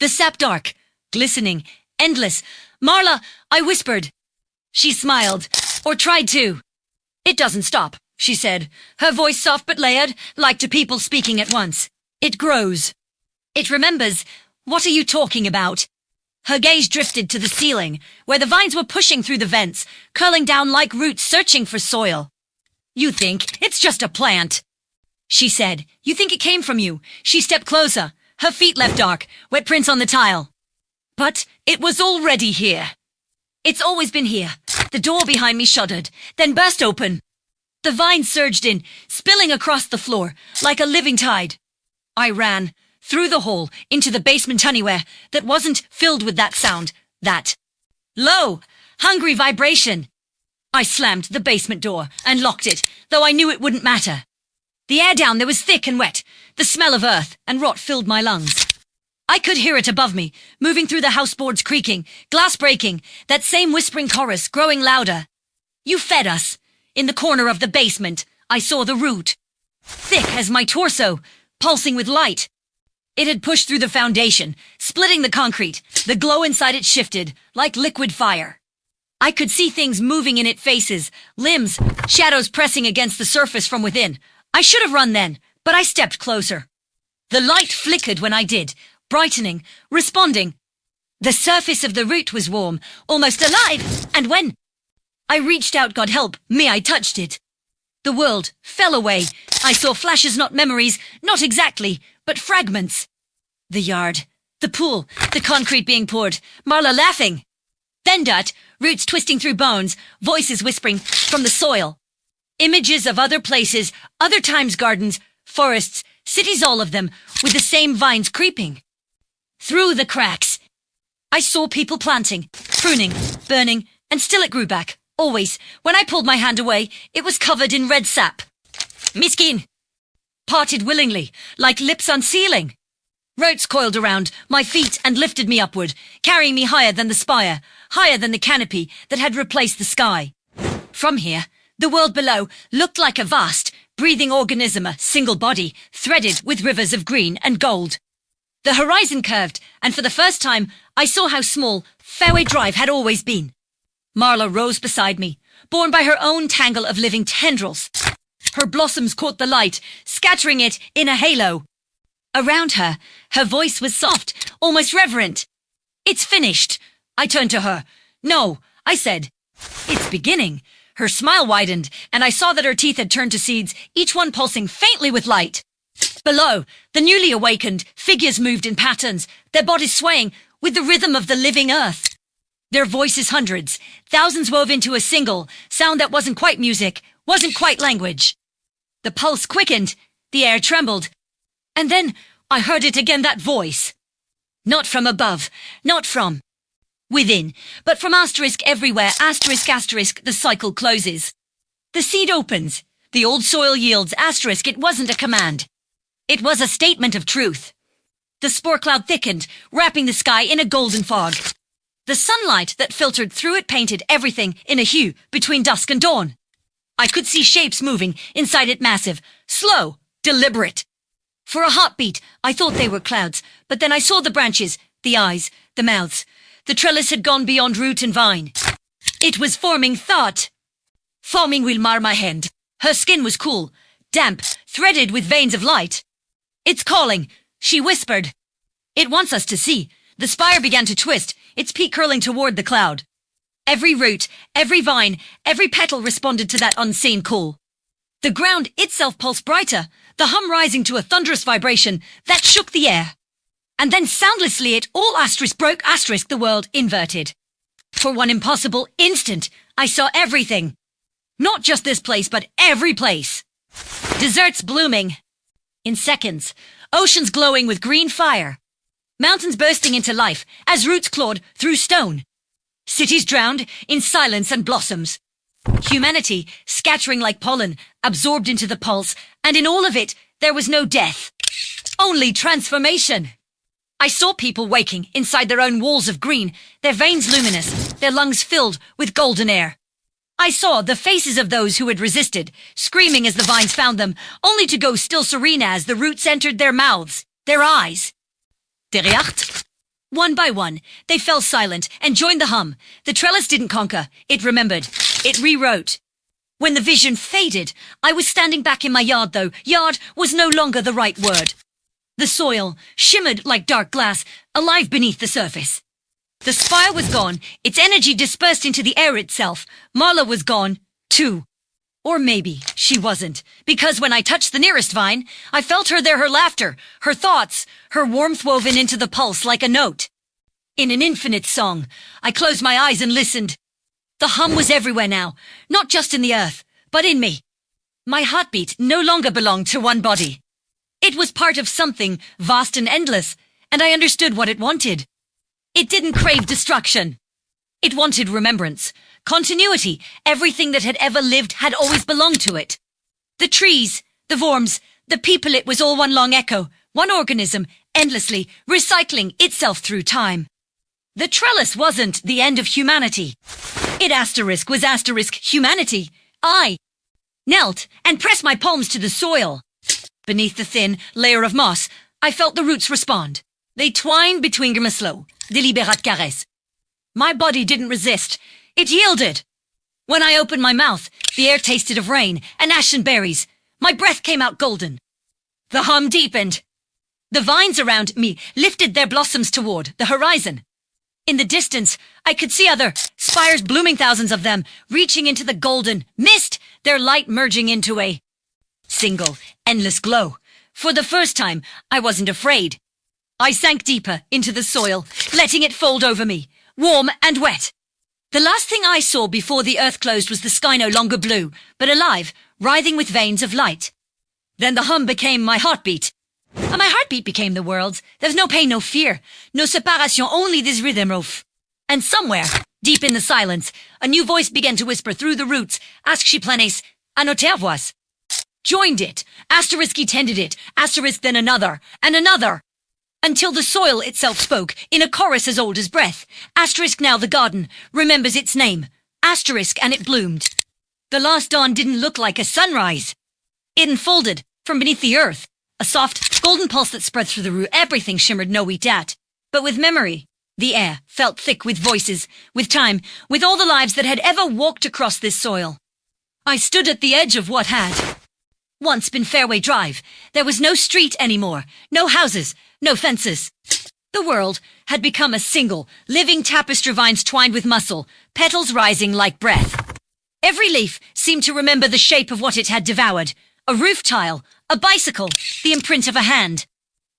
The sap dark, glistening, endless. Marla, I whispered. She smiled, or tried to. It doesn't stop, she said, her voice soft but layered, like two people speaking at once. It grows. It remembers. What are you talking about? Her gaze drifted to the ceiling, where the vines were pushing through the vents, curling down like roots searching for soil. You think it's just a plant, she said. You think it came from you. She stepped closer. Her feet left dark, wet prints on the tile. But it was already here. It's always been here. The door behind me shuddered, then burst open. The vines surged in, spilling across the floor, like a living tide. I ran, through the hall, into the basement anywhere that wasn't filled with that sound, that low, hungry vibration. I slammed the basement door and locked it, though I knew it wouldn't matter. The air down there was thick and wet. The smell of earth and rot filled my lungs. I could hear it above me, moving through the houseboards creaking, glass breaking, that same whispering chorus growing louder. You fed us. In the corner of the basement, I saw the root. Thick as my torso, pulsing with light. It had pushed through the foundation, splitting the concrete. The glow inside it shifted, like liquid fire. I could see things moving in its faces, limbs, shadows pressing against the surface from within. I should have run then, but I stepped closer. The light flickered when I did, brightening, responding. The surface of the root was warm, almost alive, and when I reached out, God help me, I touched it. The world fell away. I saw flashes, not memories, not exactly, but fragments. The yard, the pool, the concrete being poured, Marla laughing. Then dirt, roots twisting through bones, voices whispering from the soil. Images of other places, other times gardens, forests, cities, all of them, with the same vines creeping. Through the cracks, I saw people planting, pruning, burning, and still it grew back. Always, when I pulled my hand away, it was covered in red sap. Miskin. Parted willingly, like lips unsealing. Ropes coiled around my feet and lifted me upward, carrying me higher than the spire, higher than the canopy that had replaced the sky. From here, the world below looked like a vast, breathing organism, a single body, threaded with rivers of green and gold. The horizon curved, and for the first time, I saw how small Fairway Drive had always been. Marla rose beside me, borne by her own tangle of living tendrils. Her blossoms caught the light, scattering it in a halo. Around her, her voice was soft, almost reverent. It's finished. I turned to her. No, I said. It's beginning. Her smile widened, and I saw that her teeth had turned to seeds, each one pulsing faintly with light. Below, the newly awakened figures moved in patterns, their bodies swaying with the rhythm of the living earth. Their voices hundreds, thousands wove into a single sound that wasn't quite music, wasn't quite language. The pulse quickened, the air trembled, and then I heard it again, that voice. Not from above, not from within, but from asterisk everywhere, asterisk asterisk, the cycle closes. The seed opens, the old soil yields, asterisk, it wasn't a command. It was a statement of truth. The spore cloud thickened, wrapping the sky in a golden fog. The sunlight that filtered through it painted everything in a hue between dusk and dawn. I could see shapes moving inside it, massive, slow, deliberate. For a heartbeat, I thought they were clouds, but then I saw the branches, the eyes, the mouths. The trellis had gone beyond root and vine. It was forming thought. Forming will mar my hand. Her skin was cool, damp, threaded with veins of light. It's calling, she whispered. It wants us to see. The spire began to twist, its peak curling toward the cloud. Every root, every vine, every petal responded to that unseen call. The ground itself pulsed brighter, the hum rising to a thunderous vibration that shook the air. And then soundlessly it all asterisk broke, asterisk, the world inverted. For one impossible instant, I saw everything. Not just this place, but every place. Deserts blooming. In seconds, oceans glowing with green fire. Mountains bursting into life as roots clawed through stone. Cities drowned in silence and blossoms. Humanity scattering like pollen, absorbed into the pulse, and in all of it, there was no death. Only transformation. I saw people waking inside their own walls of green, their veins luminous, their lungs filled with golden air. I saw the faces of those who had resisted, screaming as the vines found them, only to go still serene as the roots entered their mouths, their eyes. Derrière, One by one, they fell silent and joined the hum. The trellis didn't conquer. It remembered. It rewrote. When the vision faded, I was standing back in my yard, though. Yard was no longer the right word. The soil shimmered like dark glass, alive beneath the surface. The spire was gone, its energy dispersed into the air itself. Marla was gone, too. Or maybe she wasn't, because when I touched the nearest vine, I felt her there, her laughter, her thoughts, her warmth woven into the pulse like a note. In an infinite song, I closed my eyes and listened. The hum was everywhere now, not just in the earth, but in me. My heartbeat no longer belonged to one body. It was part of something vast and endless, and I understood what it wanted. It didn't crave destruction. It wanted remembrance, continuity. Everything that had ever lived had always belonged to it. The trees, the worms, the people, it was all one long echo, one organism, endlessly recycling itself through time. The trellis wasn't the end of humanity. It was humanity. I knelt and pressed my palms to the soil. Beneath the thin layer of moss, I felt the roots respond. They twined between me slow, deliberate caress. My body didn't resist. It yielded. When I opened my mouth, the air tasted of rain and ashen berries. My breath came out golden. The hum deepened. The vines around me lifted their blossoms toward the horizon. In the distance, I could see other spires blooming, thousands of them, reaching into the golden mist, their light merging into a single, endless glow. For the first time, I wasn't afraid. I sank deeper into the soil, letting it fold over me, warm and wet. The last thing I saw before the earth closed was the sky no longer blue, but alive, writhing with veins of light. Then the hum became my heartbeat. And my heartbeat became the world's. There was no pain, no fear, no separation, only this rhythm of. And somewhere, deep in the silence, a new voice began to whisper through the roots, Ask she planes, à nos terroirs. Joined it, asterisk tended it, asterisk then another, and another. Until the soil itself spoke, in a chorus as old as breath. Asterisk now the garden remembers its name. Asterisk and it bloomed. The last dawn didn't look like a sunrise. It unfolded from beneath the earth. A soft, golden pulse that spread through the root. Everything shimmered no wheat at. But with memory, the air felt thick with voices, with time, with all the lives that had ever walked across this soil. I stood at the edge of what had once been Fairway Drive. There was no street anymore, no houses, no fences. The world had become a single, living tapestry, vines twined with muscle, petals rising like breath. Every leaf seemed to remember the shape of what it had devoured. A roof tile, a bicycle, the imprint of a hand.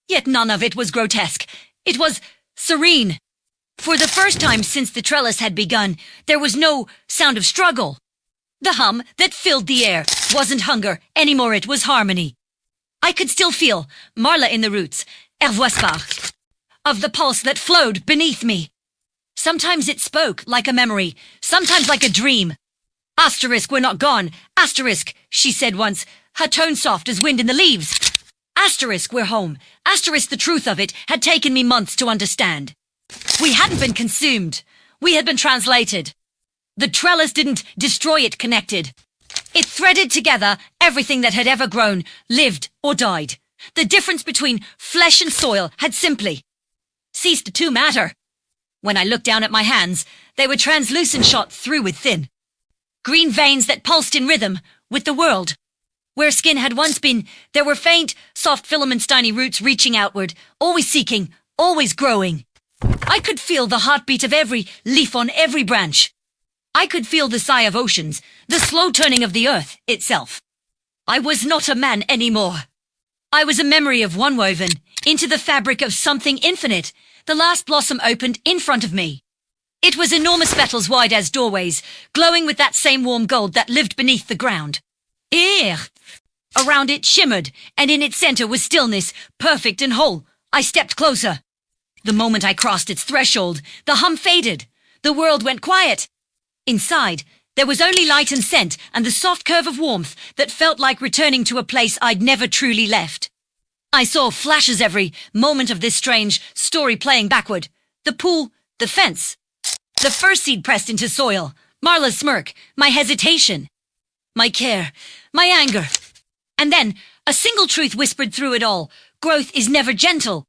Yet none of it was grotesque. It was serene. For the first time since the trellis had begun, there was no sound of struggle. The hum that filled the air wasn't hunger anymore, it was harmony. I could still feel Marla in the roots, ervoisbar, of the pulse that flowed beneath me. Sometimes it spoke like a memory, sometimes like a dream. Asterisk, we're not gone. Asterisk, she said once, her tone soft as wind in the leaves. Asterisk, we're home. Asterisk, the truth of it had taken me months to understand. We hadn't been consumed. We had been translated. The trellis didn't destroy, it connected. It threaded together everything that had ever grown, lived, or died. The difference between flesh and soil had simply ceased to matter. When I looked down at my hands, they were translucent, shot through with thin green veins that pulsed in rhythm with the world. Where skin had once been, there were faint, soft filaments, tiny roots reaching outward, always seeking, always growing. I could feel the heartbeat of every leaf on every branch. I could feel the sigh of oceans, the slow turning of the earth itself. I was not a man anymore. I was a memory of one woven into the fabric of something infinite. The last blossom opened in front of me. It was enormous, petals wide as doorways, glowing with that same warm gold that lived beneath the ground. Around it shimmered, and in its center was stillness, perfect and whole. I stepped closer. The moment I crossed its threshold, the hum faded. The world went quiet. Inside, there was only light and scent and the soft curve of warmth that felt like returning to a place I'd never truly left. I saw flashes every moment of this strange story playing backward. The pool, the fence, the first seed pressed into soil, Marla's smirk, my hesitation, my care, my anger. And then a single truth whispered through it all. Growth is never gentle.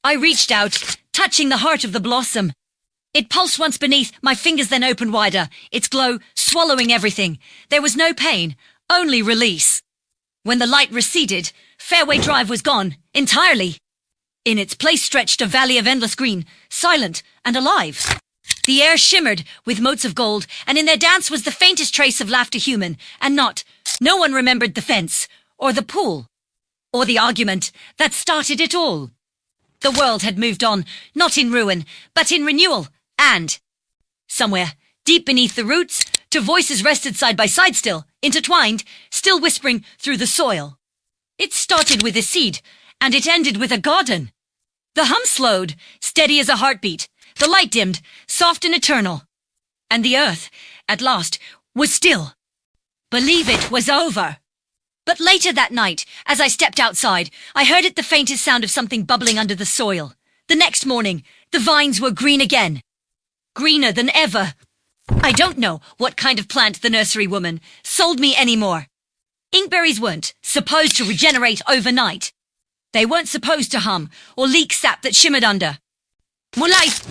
I reached out, touching the heart of the blossom. It pulsed once beneath, my fingers then opened wider, its glow swallowing everything. There was no pain, only release. When the light receded, Fairway Drive was gone, entirely. In its place stretched a valley of endless green, silent and alive. The air shimmered with motes of gold, and in their dance was the faintest trace of laughter human, and no one remembered the fence, or the pool, or the argument that started it all. The world had moved on, not in ruin, but in renewal, and somewhere, deep beneath the roots, two voices rested side by side still, intertwined, still whispering through the soil. It started with a seed, and it ended with a garden. The hum slowed, steady as a heartbeat. The light dimmed, soft and eternal. And the earth, at last, was still. Believe it was over. But later that night, as I stepped outside, I heard it the faintest sound of something bubbling under the soil. The next morning, the vines were green again. Greener than ever. I don't know what kind of plant the nursery woman sold me anymore. Inkberries weren't supposed to regenerate overnight. They weren't supposed to hum or leak sap that shimmered under. More life.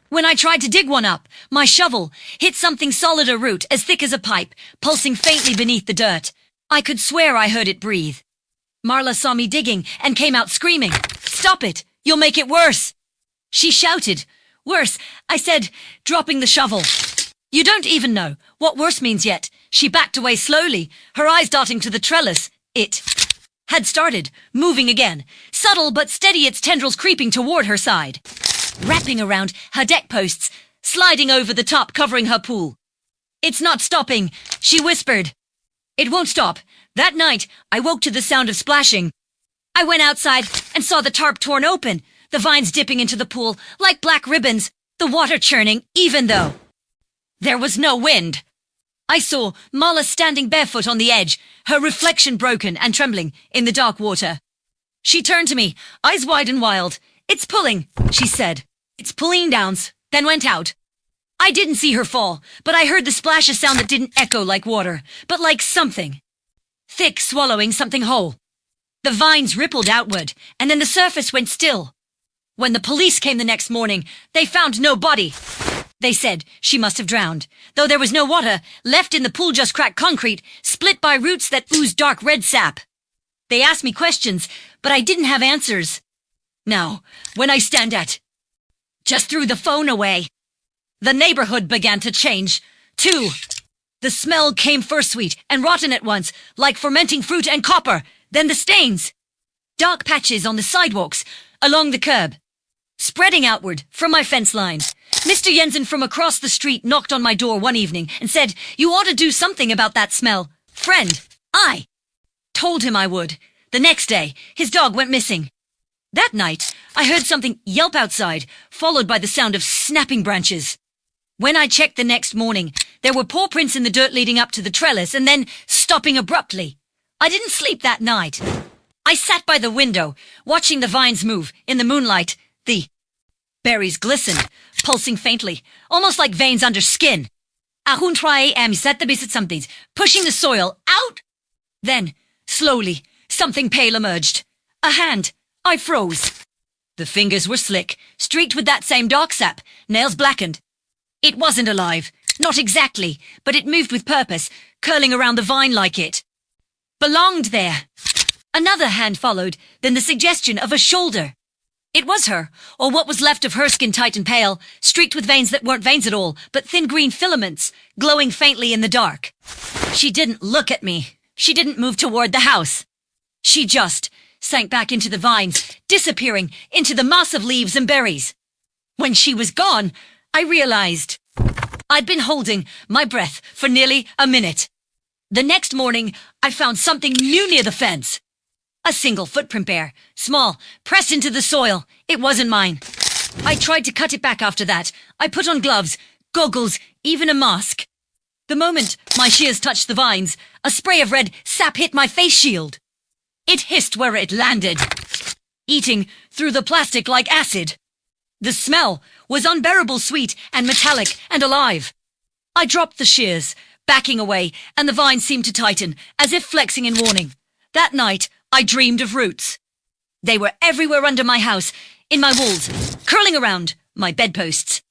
When I tried to dig one up, my shovel hit something solid, a root as thick as a pipe, pulsing faintly beneath the dirt. I could swear I heard it breathe. Marla saw me digging and came out screaming. "Stop it! You'll make it worse!" She shouted. "Worse," I said, dropping the shovel. "You don't even know what worse means yet." She backed away slowly, her eyes darting to the trellis. It had started, moving again, subtle but steady, its tendrils creeping toward her side, wrapping around her deck posts, sliding over the top, covering her pool. "It's not stopping," she whispered. "It won't stop." That night, I woke to the sound of splashing. I went outside and saw the tarp torn open, the vines dipping into the pool like black ribbons, the water churning, even though there was no wind. I saw Marla standing barefoot on the edge, her reflection broken and trembling in the dark water. She turned to me, eyes wide and wild. "It's pulling," she said. "It's pulling down," then went out. I didn't see her fall, but I heard the splash, a sound that didn't echo like water, but like something thick swallowing something whole. The vines rippled outward, and then the surface went still. When the police came the next morning, they found no body. They said she must have drowned, though there was no water left in the pool, just cracked concrete, split by roots that oozed dark red sap. They asked me questions, but I didn't have answers. Now, when I stand just threw the phone away. The neighborhood began to change, too. The smell came first sweet and rotten at once, like fermenting fruit and copper, then the stains. Dark patches on the sidewalks, along the curb, spreading outward from my fence line. Mr. Jensen from across the street knocked on my door one evening and said, "You ought to do something about that smell." Friend, I told him I would. The next day, his dog went missing. That night, I heard something yelp outside, followed by the sound of snapping branches. When I checked the next morning, there were paw prints in the dirt leading up to the trellis and then stopping abruptly. I didn't sleep that night. I sat by the window, watching the vines move in the moonlight. The berries glistened, pulsing faintly, almost like veins under skin. Around 3 a.m. set the biscuit somethings, pushing the soil out. Then, slowly, something pale emerged. A hand. I froze. The fingers were slick, streaked with that same dark sap, nails blackened. It wasn't alive, not exactly, but it moved with purpose, curling around the vine like it belonged there. Another hand followed, then the suggestion of a shoulder. It was her, or what was left of her, skin tight and pale, streaked with veins that weren't veins at all, but thin green filaments, glowing faintly in the dark. She didn't look at me. She didn't move toward the house. She just sank back into the vines, disappearing into the mass of leaves and berries. When she was gone, I realized I'd been holding my breath for nearly a minute. The next morning, I found something new near the fence. A single footprint bare, small, pressed into the soil. It wasn't mine. I tried to cut it back after that. I put on gloves, goggles, even a mask. The moment my shears touched the vines, a spray of red sap hit my face shield. It hissed where it landed, eating through the plastic like acid. The smell was unbearable, sweet and metallic and alive. I dropped the shears, backing away, and the vines seemed to tighten, as if flexing in warning. That night, I dreamed of roots. They were everywhere under my house, in my walls, curling around my bedposts.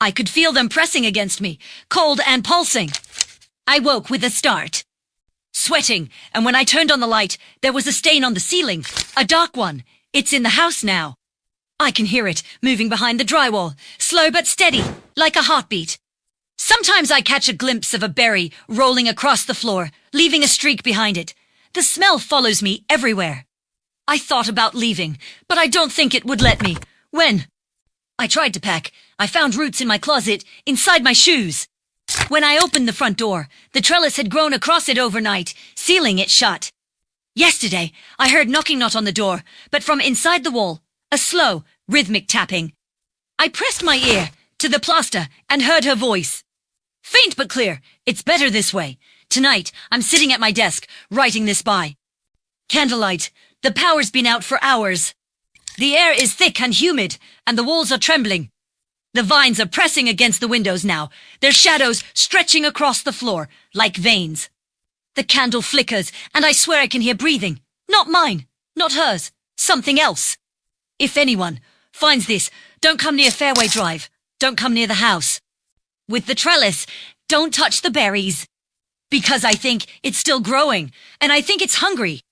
I could feel them pressing against me, cold and pulsing. I woke with a start, sweating, and when I turned on the light, there was a stain on the ceiling, a dark one. It's in the house now. I can hear it moving behind the drywall, slow but steady, like a heartbeat. Sometimes I catch a glimpse of a berry rolling across the floor, leaving a streak behind it. The smell follows me everywhere. I thought about leaving, but I don't think it would let me. When I tried to pack, I found roots in my closet, inside my shoes. When I opened the front door, the trellis had grown across it overnight, sealing it shut. Yesterday, I heard knocking not on the door, but from inside the wall, a slow, rhythmic tapping. I pressed my ear to the plaster and heard her voice. Faint but clear, it's better this way. Tonight, I'm sitting at my desk, writing this by candlelight. The power's been out for hours. The air is thick and humid, and the walls are trembling. The vines are pressing against the windows now, their shadows stretching across the floor like veins. The candle flickers, and I swear I can hear breathing. Not mine, not hers, something else. If anyone finds this, don't come near Fairway Drive. Don't come near the house. With the trellis, don't touch the berries. Because I think it's still growing, and I think it's hungry.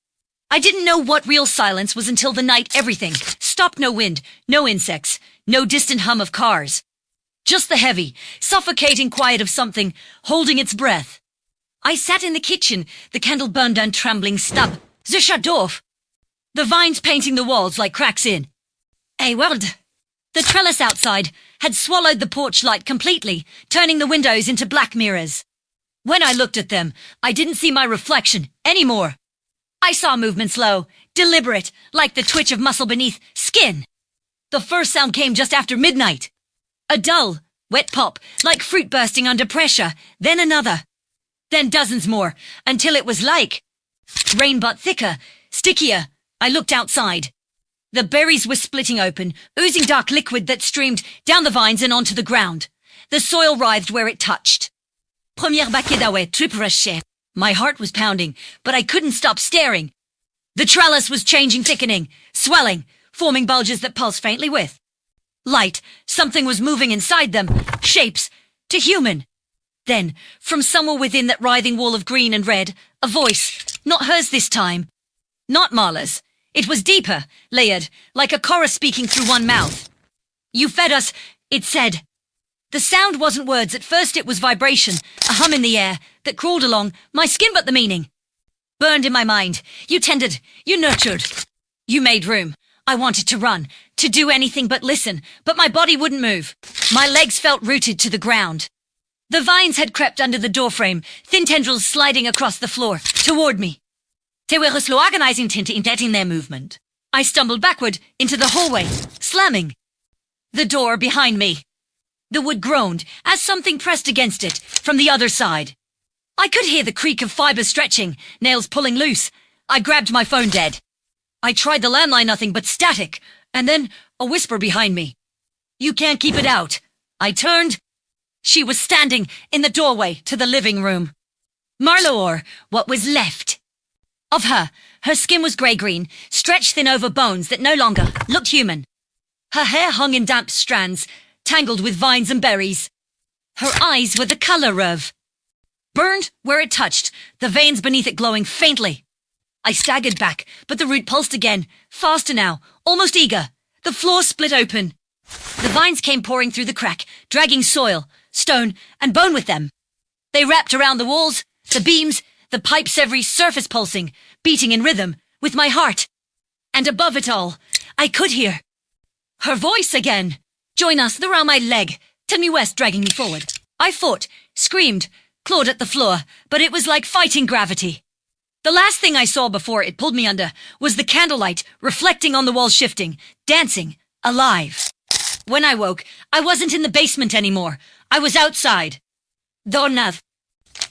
I didn't know what real silence was until the night everything stopped. No wind, no insects, no distant hum of cars. Just the heavy, suffocating quiet of something holding its breath. I sat in the kitchen, the candle burned down trembling stub. The shut-off. The vines painting the walls like cracks in a world. The trellis outside had swallowed the porch light completely, turning the windows into black mirrors. When I looked at them, I didn't see my reflection anymore. I saw movement slow, deliberate, like the twitch of muscle beneath skin. The first sound came just after midnight. A dull, wet pop, like fruit bursting under pressure, then another. Then dozens more, until it was like rain but thicker, stickier. I looked outside. The berries were splitting open, oozing dark liquid that streamed down the vines and onto the ground. The soil writhed where it touched. Première baquet d'ouet, triple chef. My heart was pounding, but I couldn't stop staring. The trellis was changing, thickening, swelling, forming bulges that pulsed faintly with light. Something was moving inside them, shapes, to human. Then, from somewhere within that writhing wall of green and red, a voice, not hers this time. Not Marla's. It was deeper, layered, like a chorus speaking through one mouth. You fed us, it said. The sound wasn't words. At first it was vibration, a hum in the air that crawled along my skin, but the meaning burned in my mind. You tended, you nurtured, you made room. I wanted to run, to do anything but listen, but my body wouldn't move. My legs felt rooted to the ground. The vines had crept under the doorframe, thin tendrils sliding across the floor, toward me. They were slow agonizing tint in their movement. I stumbled backward into the hallway, slamming the door behind me. The wood groaned as something pressed against it from the other side. I could hear the creak of fibers stretching, nails pulling loose. I grabbed my phone dead. I tried the landline, nothing but static, and then a whisper behind me. You can't keep it out. I turned. She was standing in the doorway to the living room. Marla, or what was left of her. Her skin was grey-green, stretched thin over bones that no longer looked human. Her hair hung in damp strands, tangled with vines and berries. Her eyes were the colour of burned where it touched, the veins beneath it glowing faintly. I staggered back, but the root pulsed again, faster now, almost eager. The floor split open. The vines came pouring through the crack, dragging soil, stone, and bone with them. They wrapped around the walls, the beams, the pipes, every surface pulsing, beating in rhythm with my heart. And above it all, I could hear her voice again. Join us, around my leg. Tell me west, dragging me forward. I fought, screamed, clawed at the floor, but it was like fighting gravity. The last thing I saw before it pulled me under was the candlelight reflecting on the walls, shifting, dancing, alive. When I woke, I wasn't in the basement anymore. I was outside. Doorknob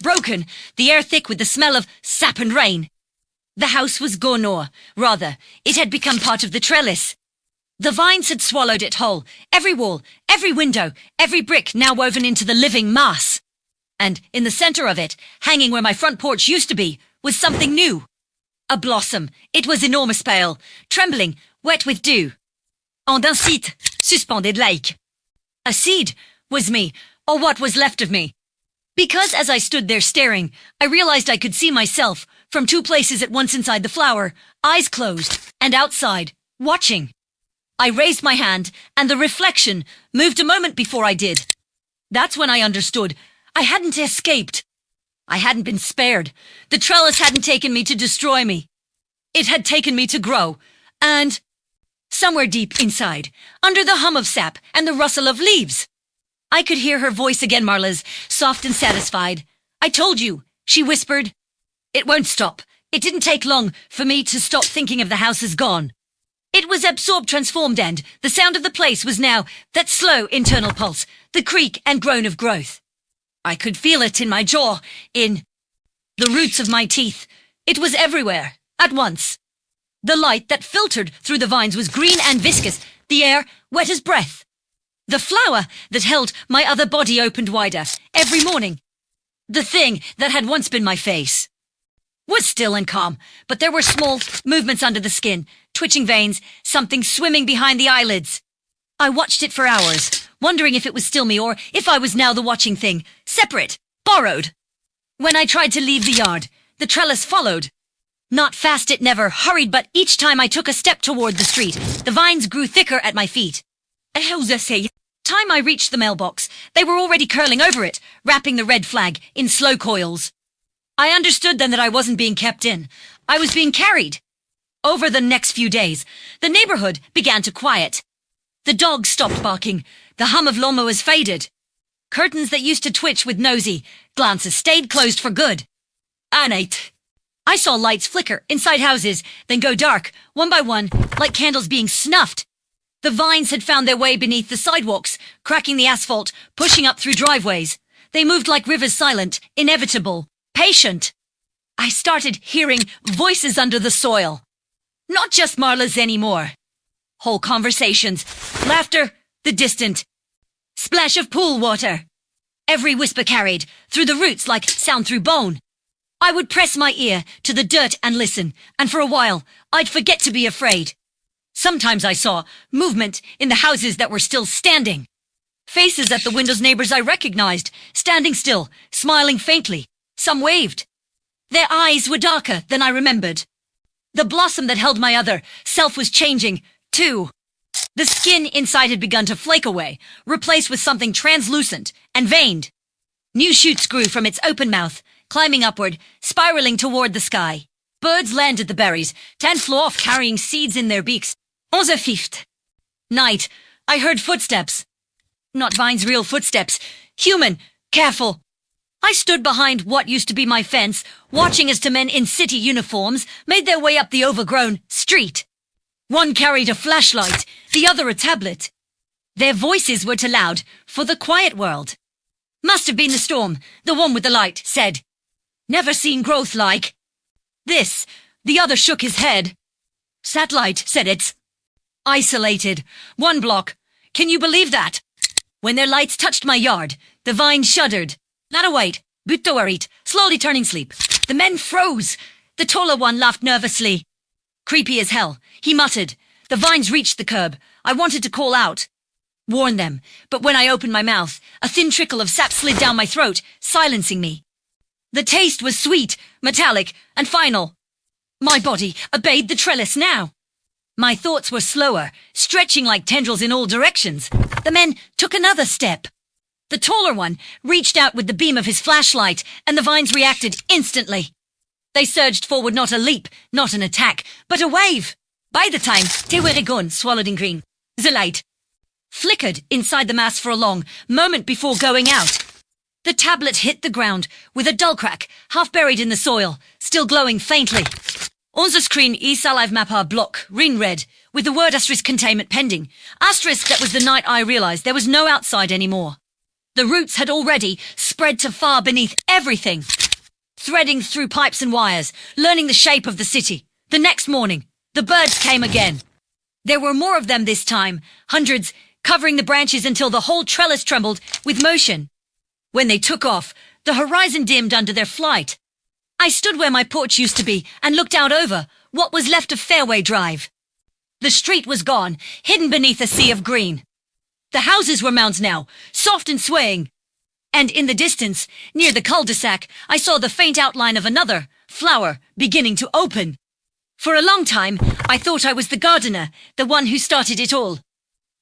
broken, the air thick with the smell of sap and rain. The house was gone, or rather, it had become part of the trellis. The vines had swallowed it whole, every wall, every window, every brick now woven into the living mass. And in the center of it, hanging where my front porch used to be, was something new. A blossom. It was enormous, pale, trembling, wet with dew. en d'un site, suspended lake. A seed was me, or what was left of me. Because as I stood there staring, I realized I could see myself from two places at once inside the flower, eyes closed, and outside, watching. I raised my hand, and the reflection moved a moment before I did. That's when I understood. I hadn't escaped. I hadn't been spared. The trellis hadn't taken me to destroy me. It had taken me to grow, and somewhere deep inside, under the hum of sap and the rustle of leaves, I could hear her voice again, Marla's, soft and satisfied. I told you, she whispered. It won't stop. It didn't take long for me to stop thinking of the house as gone. It was absorbed, transformed, and the sound of the place was now that slow internal pulse, the creak and groan of growth. I could feel it in my jaw, in the roots of my teeth. It was everywhere, at once. The light that filtered through the vines was green and viscous, the air wet as breath. The flower that held my other body opened wider, every morning. The thing that had once been my face was still and calm, but there were small movements under the skin, twitching veins, something swimming behind the eyelids. I watched it for hours, wondering if it was still me or if I was now the watching thing, separate, borrowed. When I tried to leave the yard, the trellis followed. Not fast, it never hurried, but each time I took a step toward the street, the vines grew thicker at my feet. Time I reached the mailbox, they were already curling over it, wrapping the red flag in slow coils. I understood then that I wasn't being kept in. I was being carried. Over the next few days, the neighborhood began to quiet. The dogs stopped barking. The hum of lawnmowers faded. Curtains that used to twitch with nosy glances stayed closed for good. Annette. I saw lights flicker inside houses, then go dark, one by one, like candles being snuffed. The vines had found their way beneath the sidewalks, cracking the asphalt, pushing up through driveways. They moved like rivers, silent, inevitable, patient. I started hearing voices under the soil. Not just Marla's anymore. Whole conversations, laughter, the distant splash of pool water. Every whisper carried through the roots like sound through bone. I would press my ear to the dirt and listen, and for a while, I'd forget to be afraid. Sometimes I saw movement in the houses that were still standing. Faces at the windows, neighbors I recognized, standing still, smiling faintly. Some waved. Their eyes were darker than I remembered. The blossom that held my other self was changing, too. The skin inside had begun to flake away, replaced with something translucent and veined. New shoots grew from its open mouth, climbing upward, spiraling toward the sky. Birds landed the berries, 10 flew off carrying seeds in their beaks. 11:05. Night. I heard footsteps. Not Vine's real footsteps. Human. Careful. I stood behind what used to be my fence, watching as two men in city uniforms made their way up the overgrown street. One carried a flashlight, the other a tablet. Their voices were too loud for the quiet world. Must have been the storm, the one with the light said. Never seen growth like this. The other shook his head. Satellite, said it's isolated. 1 block. Can you believe that? When their lights touched my yard, the vine shuddered. Not a wait. Butoarit, slowly turning sleep. The men froze. The taller one laughed nervously. Creepy as hell, he muttered. The vines reached the curb. I wanted to call out, warn them, but when I opened my mouth, a thin trickle of sap slid down my throat, silencing me. The taste was sweet, metallic, and final. My body obeyed the trellis now. My thoughts were slower, stretching like tendrils in all directions. The men took another step. The taller one reached out with the beam of his flashlight, and the vines reacted instantly. They surged forward, not a leap, not an attack, but a wave. By the time they were gone, swallowed in green, the light flickered inside the mass for a long moment before going out. The tablet hit the ground with a dull crack, half buried in the soil, still glowing faintly. On the screen, Isalive Mappa block, ring red, with the word asterisk containment pending. Asterisk, that was the night I realized there was no outside anymore. The roots had already spread to far beneath everything, threading through pipes and wires, learning the shape of the city. The next morning, the birds came again. There were more of them this time, hundreds, covering the branches until the whole trellis trembled with motion. When they took off, the horizon dimmed under their flight. I stood where my porch used to be and looked out over what was left of Fairway Drive. The street was gone, hidden beneath a sea of green. The houses were mounds now, soft and swaying. And in the distance, near the cul-de-sac, I saw the faint outline of another flower beginning to open. For a long time, I thought I was the gardener, the one who started it all.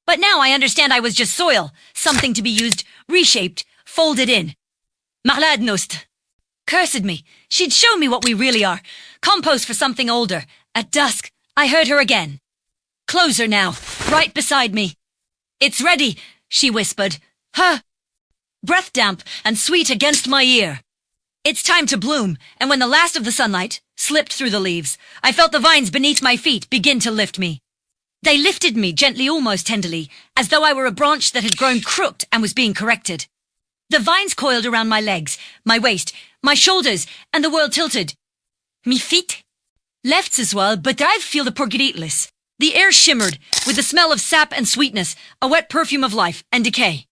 But now I understand I was just soil, something to be used, reshaped, folded in. Maladnost. Cursed me. She'd show me what we really are. Compost for something older. At dusk, I heard her again. Closer now, right beside me. It's ready, she whispered. Her breath damp and sweet against my ear. It's time to bloom, and when the last of the sunlight slipped through the leaves, I felt the vines beneath my feet begin to lift me. They lifted me gently, almost tenderly, as though I were a branch that had grown crooked and was being corrected. The vines coiled around my legs, my waist, my shoulders, and the world tilted. Me feet? Lefts as well, but I feel the porgiritless. The air shimmered, with the smell of sap and sweetness, a wet perfume of life and decay.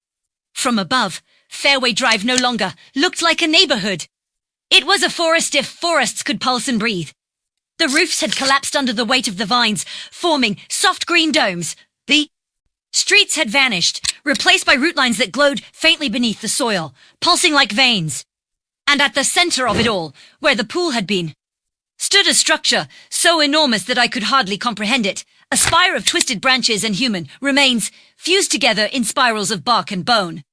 From above, Fairway Drive no longer looked like a neighborhood. It was a forest if forests could pulse and breathe. The roofs had collapsed under the weight of the vines, forming soft green domes. The streets had vanished, replaced by root lines that glowed faintly beneath the soil, pulsing like veins. And at the center of it all, where the pool had been, stood a structure so enormous that I could hardly comprehend it, a spire of twisted branches and human remains fused together in spirals of bark and bone.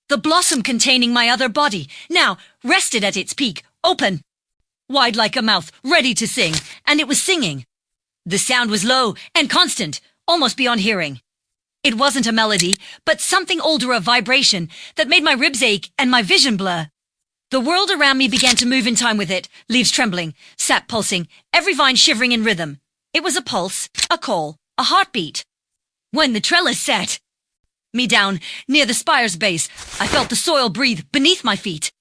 The blossom containing my other body now rested at its peak, open, wide like a mouth, ready to sing, and it was singing. The sound was low and constant, almost beyond hearing. It wasn't a melody, but something older, a vibration that made my ribs ache and my vision blur. The world around me began to move in time with it, leaves trembling, sap pulsing, every vine shivering in rhythm. It was a pulse, a call, a heartbeat. When the trellis set me down near the spire's base, I felt the soil breathe beneath my feet.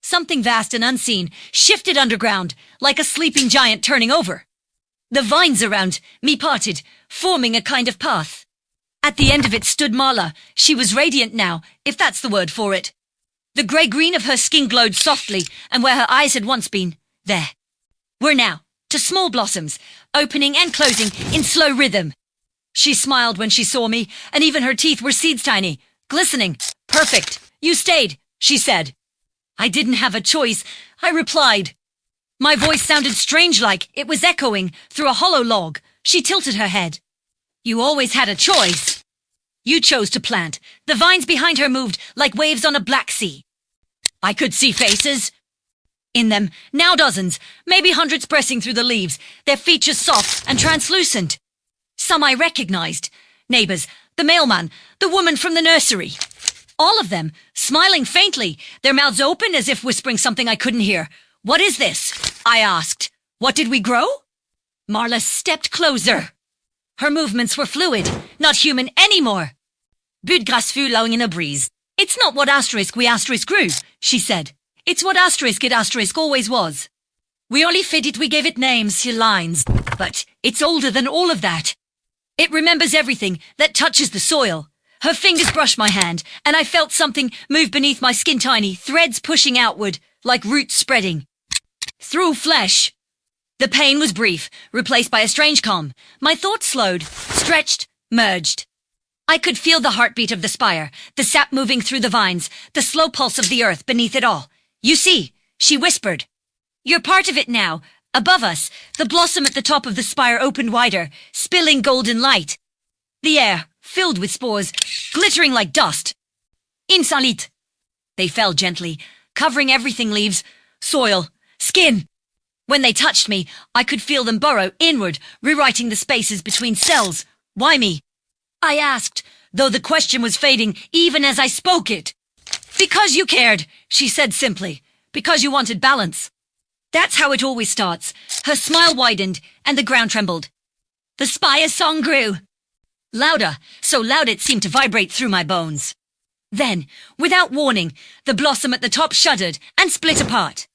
Something vast and unseen shifted underground, like a sleeping giant turning over. The vines around me parted, forming a kind of path. At the end of it stood Marla. She was radiant now, if that's the word for it. The grey-green of her skin glowed softly, and where her eyes had once been, there were now to small blossoms, opening and closing in slow rhythm. She smiled when she saw me, and even her teeth were seeds tiny, glistening. Perfect. You stayed, she said. I didn't have a choice, I replied. My voice sounded strange, like it was echoing through a hollow log. She tilted her head. You always had a choice. You chose to plant. The vines behind her moved like waves on a black sea. I could see faces in them, now dozens, maybe hundreds pressing through the leaves, their features soft and translucent. Some I recognized. Neighbors, the mailman, the woman from the nursery. All of them, smiling faintly, their mouths open as if whispering something I couldn't hear. What is this? I asked. What did we grow? Marla stepped closer. Her movements were fluid, not human anymore. But graceful lowing in a breeze. It's not what asterisk we asterisk grew, she said. It's what asterisk it asterisk always was. We only fit it, we gave it names, lines. But it's older than all of that. It remembers everything that touches the soil. Her fingers brushed my hand, and I felt something move beneath my skin, tiny threads pushing outward, like roots spreading through flesh. The pain was brief, replaced by a strange calm. My thoughts slowed, stretched, merged. I could feel the heartbeat of the spire, the sap moving through the vines, the slow pulse of the earth beneath it all. You see, she whispered. You're part of it now. Above us, the blossom at the top of the spire opened wider, spilling golden light. The air, filled with spores, glittering like dust. Insolite. They fell gently, covering everything, leaves, soil, skin. When they touched me, I could feel them burrow inward, rewriting the spaces between cells. Why me? I asked, though the question was fading even as I spoke it. Because you cared, she said simply. Because you wanted balance. That's how it always starts. Her smile widened, and the ground trembled. The spire song grew. Louder, so loud it seemed to vibrate through my bones. Then, without warning, the blossom at the top shuddered and split apart.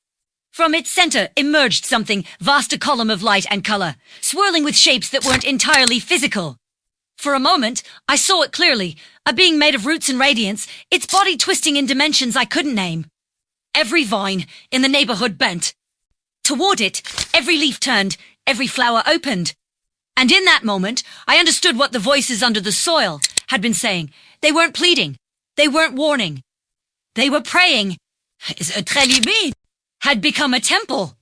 From its center emerged something, vast, a column of light and color, swirling with shapes that weren't entirely physical. For a moment, I saw it clearly, a being made of roots and radiance, its body twisting in dimensions I couldn't name. Every vine in the neighborhood bent. Toward it, every leaf turned, every flower opened. And in that moment, I understood what the voices under the soil had been saying. They weren't pleading. They weren't warning. They were praying. Trellis had become a temple.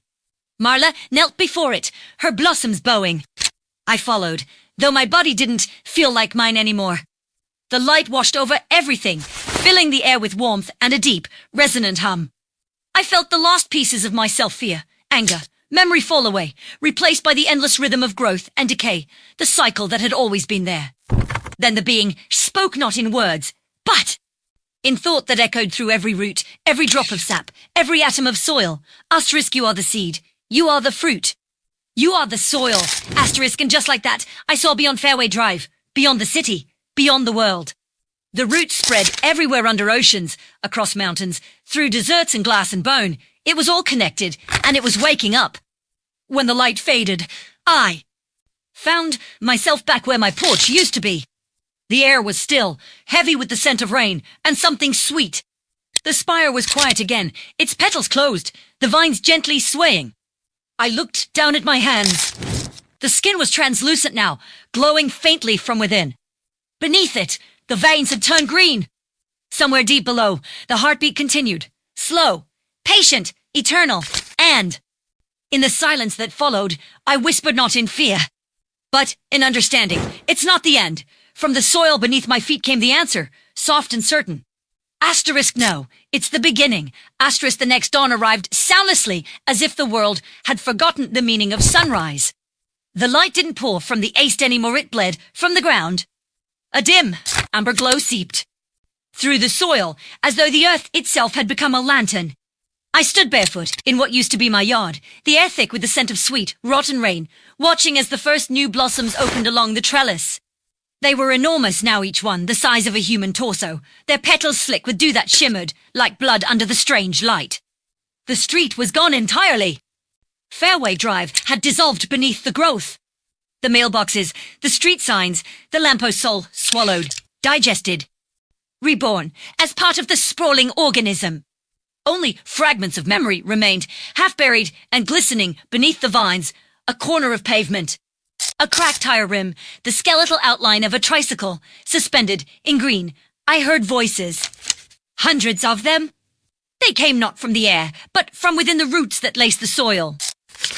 Marla knelt before it, her blossoms bowing. I followed, though my body didn't feel like mine anymore. The light washed over everything, filling the air with warmth and a deep, resonant hum. I felt the lost pieces of my self-fear, anger, memory fall away, replaced by the endless rhythm of growth and decay, the cycle that had always been there. Then the being spoke not in words, but in thought that echoed through every root, every drop of sap, every atom of soil. Asterisk, you are the seed. You are the fruit. You are the soil. Asterisk, and just like that, I saw beyond Fairway Drive, beyond the city, beyond the world. The roots spread everywhere under oceans, across mountains, through deserts and glass and bone. It was all connected, and it was waking up. When the light faded, I found myself back where my porch used to be. The air was still, heavy with the scent of rain, and something sweet. The spire was quiet again, its petals closed, the vines gently swaying. I looked down at my hands. The skin was translucent now, glowing faintly from within. Beneath it, the veins had turned green. Somewhere deep below, the heartbeat continued, slow, patient, eternal, and in the silence that followed, I whispered not in fear, but in understanding. It's not the end. From the soil beneath my feet came the answer, soft and certain. Asterisk, no, it's the beginning. Asterisk, the next dawn arrived soundlessly, as if the world had forgotten the meaning of sunrise. The light didn't pour from the east anymore, it bled from the ground. A dim, amber glow seeped through the soil, as though the earth itself had become a lantern. I stood barefoot in what used to be my yard, the air thick with the scent of sweet, rotten rain, watching as the first new blossoms opened along the trellis. They were enormous now, each one, the size of a human torso, their petals slick with dew that shimmered like blood under the strange light. The street was gone entirely. Fairway Drive had dissolved beneath the growth. The mailboxes, the street signs, the lampposts all swallowed, digested, reborn as part of the sprawling organism. Only fragments of memory remained, half-buried and glistening beneath the vines, a corner of pavement. A cracked tire rim, the skeletal outline of a tricycle, suspended in green. I heard voices. Hundreds of them. They came not from the air, but from within the roots that laced the soil.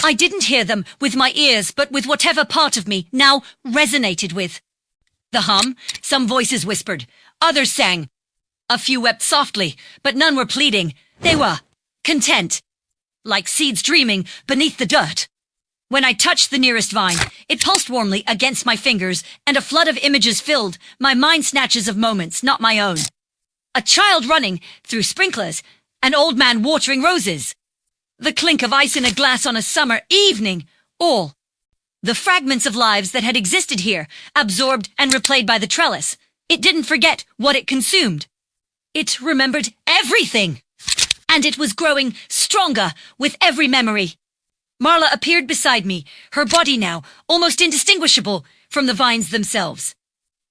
I didn't hear them with my ears, but with whatever part of me now resonated with. The hum, some voices whispered, others sang. A few wept softly, but none were pleading. They were content, like seeds dreaming beneath the dirt. When I touched the nearest vine, it pulsed warmly against my fingers, and a flood of images filled my mind snatches of moments not my own. A child running through sprinklers, an old man watering roses, the clink of ice in a glass on a summer evening, all the fragments of lives that had existed here, absorbed and replayed by the trellis. It didn't forget what it consumed. It remembered everything, and it was growing stronger with every memory. Marla appeared beside me, her body now almost indistinguishable from the vines themselves.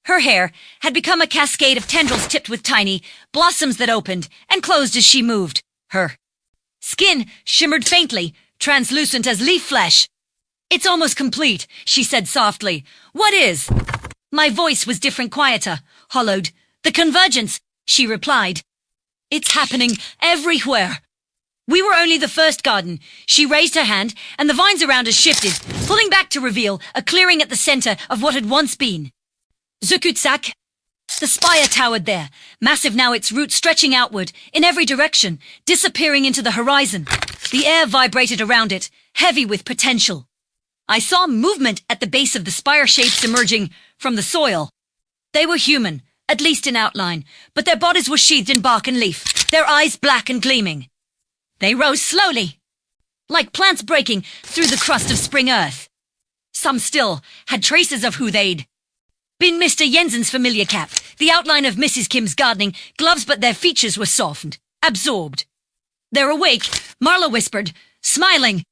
Her hair had become a cascade of tendrils tipped with tiny blossoms that opened and closed as she moved. Her skin shimmered faintly, translucent as leaf flesh. It's almost complete, she said softly. What is? My voice was different, quieter, hollowed. The convergence, she replied. It's happening everywhere. We were only the first garden. She raised her hand, and the vines around us shifted, pulling back to reveal a clearing at the center of what had once been. Zukutsak. The spire towered there, massive now, its roots stretching outward, in every direction, disappearing into the horizon. The air vibrated around it, heavy with potential. I saw movement at the base of the spire shapes emerging from the soil. They were human, at least in outline, but their bodies were sheathed in bark and leaf, their eyes black and gleaming. They rose slowly, like plants breaking through the crust of spring earth. Some still had traces of who they'd been. Mr. Jensen's familiar cap, the outline of Mrs. Kim's gardening gloves, but their features were softened, absorbed. They're awake, Marla whispered, smiling.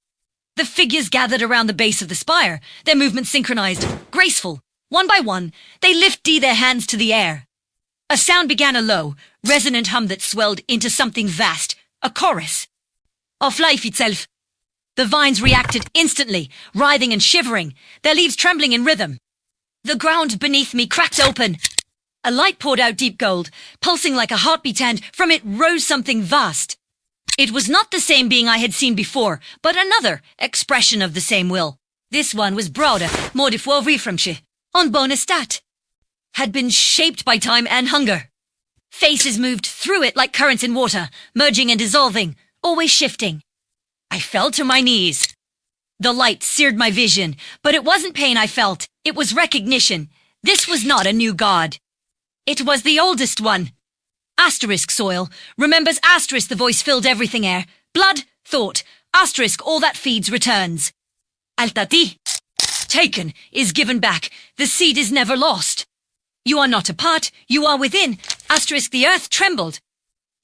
The figures gathered around the base of the spire, their movements synchronized, graceful. One by one, they lifted their hands to the air. A sound began, a low, resonant hum that swelled into something vast, a chorus of life itself. The vines reacted instantly, writhing and shivering, their leaves trembling in rhythm. The ground beneath me cracked open. A light poured out deep gold, pulsing like a heartbeat, and from it rose something vast. It was not the same being I had seen before, but another expression of the same will. This one was broader, more difformiframsche, en bonne stat. Had been shaped by time and hunger. Faces moved through it like currents in water, merging and dissolving, always shifting. I fell to my knees. The light seared my vision, but it wasn't pain I felt. It was recognition. This was not a new god. It was the oldest one. Asterisk soil. Remembers asterisk, the voice filled everything air. Blood, thought. Asterisk, all that feeds returns. Altati. Taken is given back. The seed is never lost. You are not apart, you are within. Asterisk, the earth trembled.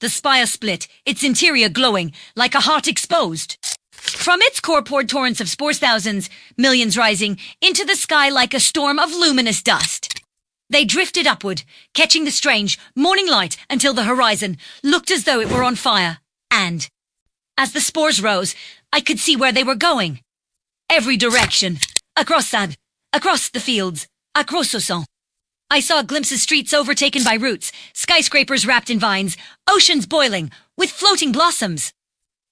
The spire split, its interior glowing, like a heart exposed. From its core poured torrents of spores, thousands, millions rising, into the sky like a storm of luminous dust. They drifted upward, catching the strange, morning light until the horizon looked as though it were on fire. And, as the spores rose, I could see where they were going. Every direction. Across Sad, across the fields, across Soussan. I saw glimpses of streets overtaken by roots, skyscrapers wrapped in vines, oceans boiling, with floating blossoms.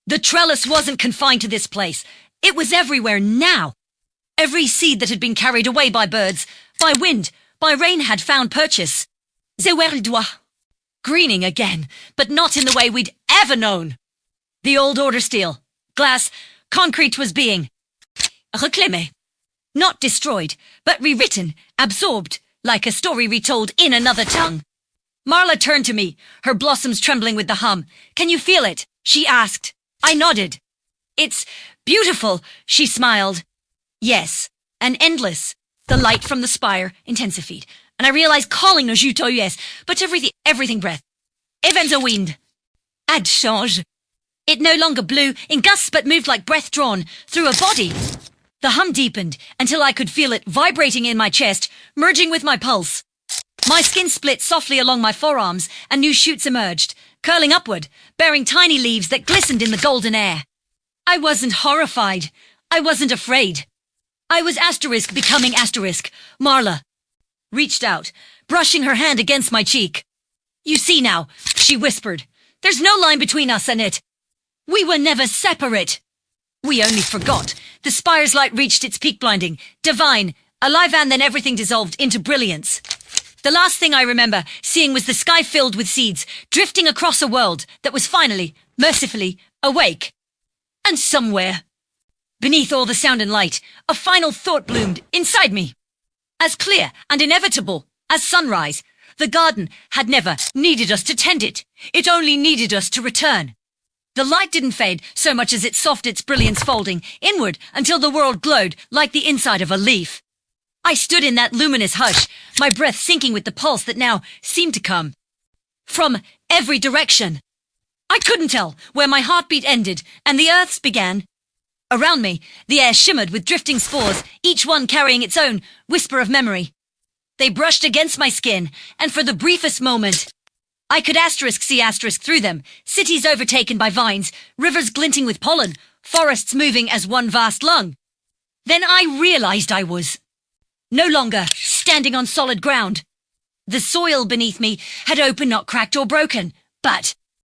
The trellis wasn't confined to this place. It was everywhere now. Every seed that had been carried away by birds, by wind, by rain had found purchase. Zewerdois. Greening again, but not in the way we'd ever known. The old order steel, glass, concrete was being reclame. Not destroyed, but rewritten, absorbed, like a story retold in another tongue. Marla turned to me, her blossoms trembling with the hum. Can you feel it? She asked. I nodded. It's beautiful, she smiled. Yes, and endless. The light from the spire intensified, and I realized calling no juto yes, but everything breath. Evens a wind. Ad change. It no longer blew in gusts but moved like breath drawn through a body. The hum deepened until I could feel it vibrating in my chest, merging with my pulse. My skin split softly along my forearms and new shoots emerged, curling upward, bearing tiny leaves that glistened in the golden air. I wasn't horrified. I wasn't afraid. I was asterisk becoming asterisk. Marla reached out, brushing her hand against my cheek. You see now, she whispered. There's no line between us and it. We were never separate. We only forgot. The spire's light reached its peak, blinding, divine, alive, and then everything dissolved into brilliance. The last thing I remember seeing was the sky filled with seeds, drifting across a world that was finally, mercifully, awake. And somewhere, beneath all the sound and light, a final thought bloomed inside me. As clear and inevitable as sunrise, the garden had never needed us to tend it. It only needed us to return. The light didn't fade so much as it softened its brilliance, folding inward until the world glowed like the inside of a leaf. I stood in that luminous hush, my breath sinking with the pulse that now seemed to come from every direction. I couldn't tell where my heartbeat ended and the earth's began. Around me, the air shimmered with drifting spores, each one carrying its own whisper of memory. They brushed against my skin, and for the briefest moment, I could see asterisk through them, cities overtaken by vines, rivers glinting with pollen, forests moving as one vast lung. Then I realized I was no longer standing on solid ground. The soil beneath me had opened, not cracked or broken, but